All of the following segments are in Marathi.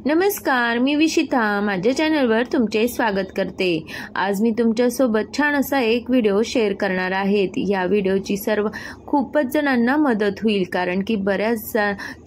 नमस्कार, मी विशिता माझ्या चॅनलवर तुमचे स्वागत करते। आज मी तुमच्यासोबत छान असा एक व्हिडिओ शेअर करणार आहे। या व्हिडिओची खूपच जणांना मदत होईल, कारण की बऱ्याच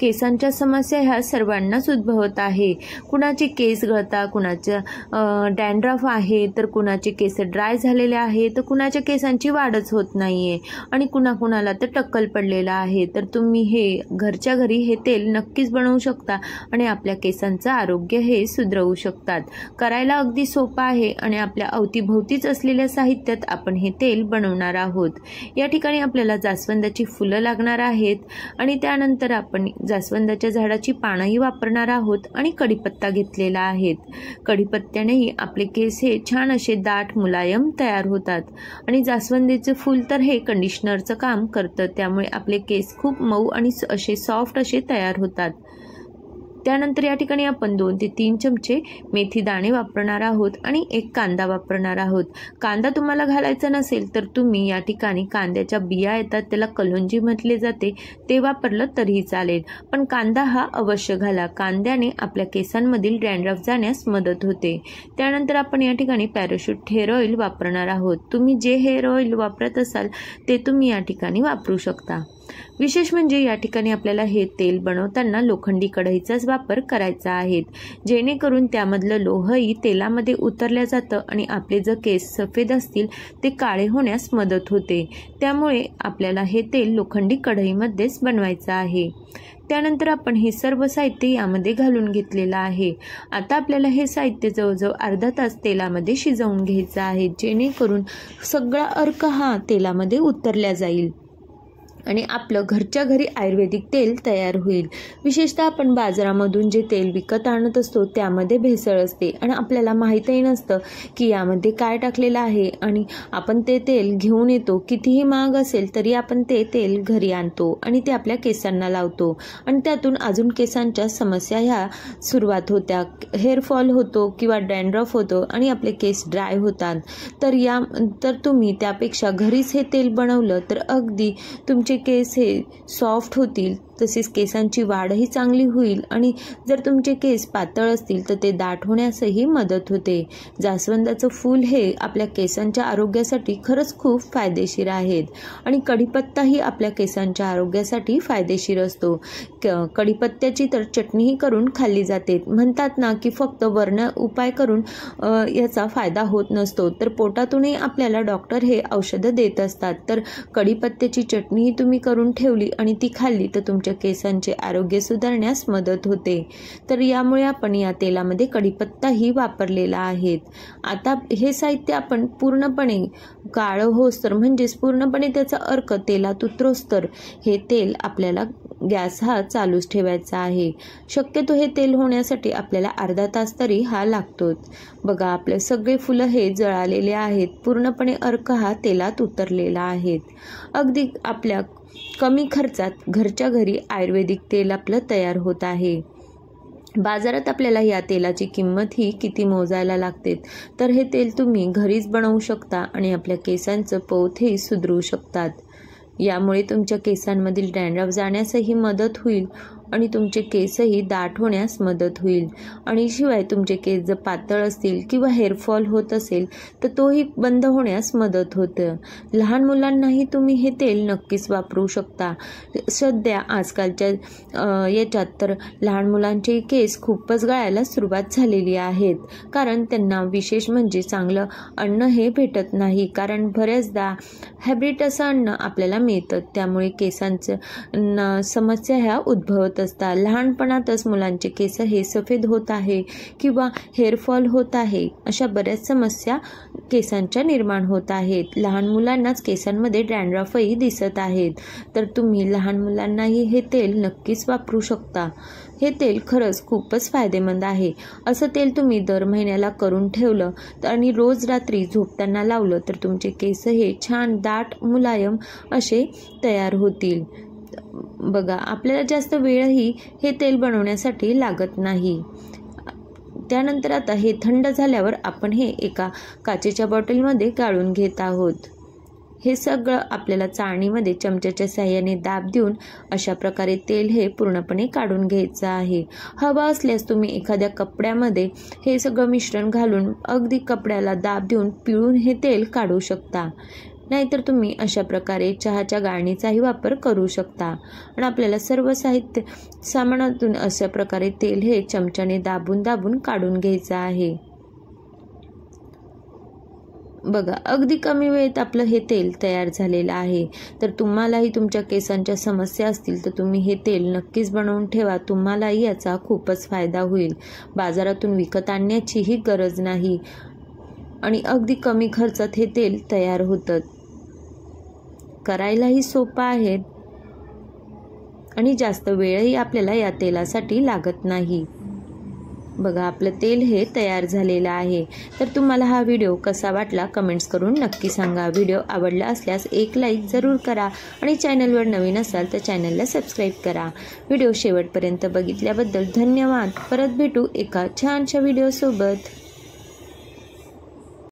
केसांच्या समस्या ह्या सर्वांनाच उद्भवत आहे। कुणाचे केस गळतात, कुणाचं डॅन्ड्रफ आहे, तर कुणाचे केस ड्राय झालेले आहे, तर कुणाच्या केसांची वाढच होत नाहीये आणि कुणाला तर टक्कल पडलेला आहे। तर तुम्ही हे घरच्या घरी हे तेल नक्कीच बनवू शकता आणि आपल्या केसांचं आरोग्य हे सुधारू शकतात। करायला अगदी सोपं आहे आणि आपल्या अवतीभोवतीच असलेल्या साहित्यात आपण हे तेल बनवणार आहोत। या ठिकाणी आपल्याला जास्वंदाची फुलं लागणार आहेत आणि त्यानंतर आपण जास्वंदाच्या झाडाची पानंही वापरणार आहोत आणि कढीपत्ता घेतलेला आहे। कढीपत्त्यानेही आपले केस हे छान असे दाट मुलायम तयार होतात आणि जास्वंदीचे फूल तर हे कंडिशनरचं काम करतं, त्यामुळे आपले केस खूप मऊ आणि असे सॉफ्ट असे तयार होतात। त्यानंतर या ठिकाणी आपण 2 ते 3 चमचे मेथी दाणे वापरणार आहोत आणि 1 कांदा वापरणार आहोत। कांदा तुम्हाला घालायचा नसेल तर तुम्ही या ठिकाणी कांद्याच्या बिया येतात, त्याला कलोंजी म्हटले जाते, ते वापरलं तरीही चालेल, पण कांदा हा अवश्य घाला। कांद्याने आपल्या केसांमधील डॅन्ड्रफ जाण्यास मदत होते। त्यानंतर आपण या ठिकाणी पॅराशूट हेअर ऑइल वापरणार आहोत। तुम्ही जे हेअर ऑइल वापरत असाल ते तुम्ही या ठिकाणी वापरू शकता। विशेष म्हणजे या ठिकाणी आपल्याला हे तेल बनवताना लोखंडी कढईचाच वापर करायचा आहे, जेणेकरून त्यामधलं लोहही तेलामध्ये उतरल्या जातं आणि आपले जर केस सफेद असतील ते काळे होण्यास मदत होते। त्यामुळे आपल्याला हे तेल लोखंडी कढईमध्येच बनवायचं आहे। त्यानंतर आपण हे सर्व साहित्य यामध्ये घालून घेतलेलं आहे। आता आपल्याला हे साहित्य जवळजवळ अर्धा तास तेलामध्ये शिजवून घ्यायचं आहे, जेणेकरून सगळा अर्क हा तेलामध्ये उतरला जाईल आणि आपलं घरच्या घरी आयुर्वेदिक तेल तयार होईल। विशेषतः आपण बाजारामधून जे तेल विकत आणत असतो त्यामध्ये भेसळ असते आणि आपल्याला माहीतही नसतं की यामध्ये काय टाकलेलं आहे आणि आपण ते तेल घेऊन येतो, कितीही महाग असेल तरी आपण ते तेल घरी आणतो आणि ते आपल्या केसांना लावतो आणि त्यातून अजून केसांच्या समस्या ह्या सुरुवात होत्या, हेअरफॉल होतो किंवा डॅन्ड्रफ होतो आणि आपले केस ड्राय होतात। तर तुम्ही त्यापेक्षा घरीच हे तेल बनवलं तर अगदी तुमचे केस हे सॉफ्ट होतील, तसेच केसांची वाढही चांगली होईल आणि जर तुमचे केस पातळ असतील तर ते दाट होण्यासही मदत होते। जास्वंदाचं फूल हे आपल्या केसांच्या आरोग्यासाठी खरंच खूप फायदेशीर आहेत आणि कढीपत्ताही आपल्या केसांच्या आरोग्यासाठी फायदेशीर असतो। कढीपत्त्याची तर चटणीही करून खाल्ली जाते। म्हणतात ना की फक्त वर्ण उपाय करून याचा फायदा होत नसतो, तर पोटातूनही आपल्याला डॉक्टर हे औषधं देत असतात। तर कढीपत्त्याची चटणीही तुम्ही करून ठेवली आणि ती खाल्ली तर तुमच्या केसांचे आरोग्य सुधारण्यास मदत होते। तर यामुळे आपण या तेलामध्ये कढीपत्ताही वापरलेला आहे। आता हे साहित्य आपण पूर्णपणे काळं होस्तर म्हणजेच पूर्णपणे त्याचा अर्क तेलात उतरोस्तर हे तेल आपल्याला गॅस हा चालूच ठेवायचा आहे। शक्यतो हे तेल होण्यासाठी आपल्याला अर्धा तास तरी हा लागतोच। बघा, आपले सगळे फुलं हे जळालेले आहेत, पूर्णपणे अर्क हा तेलात उतरलेला आहे। अगदी आपल्या कमी खर्चात घरच्या घरी आयुर्वेदिक तेल आपलं तयार होत आहे। बाजारात आपल्याला या तेलाची किंमत ही किती मोजायला लागते, तर हे तेल तुम्ही घरीच बनवू शकता आणि आपल्या केसांचं पोतही सुधारू शकतात। यामुळे तुमच्या केसांमधील डॅन्ड्रफ जाण्यासही मदत होईल आणि तुमचे केसही दाट होण्यास मदत होईल आणि शिवाय तुमचे केस जर पातळ असतील किंवा हेअरफॉल होत असेल तर तोही बंद होण्यास मदत होतं। लहान मुलांनाही तुम्ही हे तेल नक्कीच वापरू शकता। सध्या आजकालच्या याच्यात तर लहान मुलांचे केस खूपच गळायला सुरुवात झालेली आहेत, कारण त्यांना विशेष म्हणजे चांगलं अन्न हे भेटत नाही, कारण बऱ्याचदा हायब्रिड असं अन्न आपल्याला मिळतं, त्यामुळे केसांचं समस्या ह्या उद्भवत असतात। लहानपणातच मुलांचे केस हे सफेद होत आहे किंवा हेअरफॉल होत आहे, अशा बऱ्याच समस्या केसांच्या निर्माण होत आहेत। लहान मुलांनाच केसांमध्ये डॅन्ड्रफही दिसत आहेत, तर तुम्ही लहान मुलांनाही हे तेल नक्कीच वापरू शकता। हे तेल खरंच खूपच फायदेमंद आहे। असं तेल तुम्ही दर महिन्याला करून ठेवलं आणि रोज रात्री झोपताना लावलं तर तुमचे केस हे छान दाट मुलायम असे तयार होतील। बघा, आपल्याला जास्त वेळही हे तेल बनवण्यासाठी लागत नाही। त्यानंतर आता हे थंड झाल्यावर आपण हे एका काचेच्या बॉटलमध्ये गाळून घेत आहोत। हे सगळं आपल्याला चाळणीमध्ये चमच्याच्या साहाय्याने दाब देऊन अशा प्रकारे तेल हे पूर्णपणे काढून घ्यायचं आहे। हवा असल्यास तुम्ही एखाद्या कपड्यामध्ये हे सगळं मिश्रण घालून अगदी कपड्याला दाब देऊन पिळून हे तेल काढू शकता, नाहीतर तुम्ही अशा प्रकारे चहाच्या गाळणीचाही वापर करू शकता। आणि आपल्याला सर्व सामानातून अशा प्रकारे तेल हे चमच्याने दाबून दाबून काढून घ्यायचं आहे। बघा, अगदी कमी वेळेत आपलं हे तेल तयार झालेलं आहे। तर तुम्हालाही तुमच्या केसांच्या समस्या असतील तर तुम्ही हे तेल नक्कीच बनवून ठेवा, तुम्हालाही याचा खूपच फायदा होईल। बाजारातून विकत आणण्याचीही गरज नाही आणि अगदी कमी खर्चात हे तेल तयार होतं। करायलाही सोपं आहे आणि जास्त वेळही आपल्याला या तेलासाठी लागत नाही। बघा, आपलं तेल हे तयार झालेलं आहे। तर तुम्हाला हा व्हिडिओ कसा वाटला कमेंट्स करून नक्की सांगा। व्हिडिओ आवडला असल्यास एक लाईक जरूर करा आणि चॅनलवर नवीन असाल तर चॅनलला सबस्क्राईब करा। व्हिडिओ शेवटपर्यंत बघितल्याबद्दल धन्यवाद। परत भेटू एका छानशा व्हिडिओसोबत।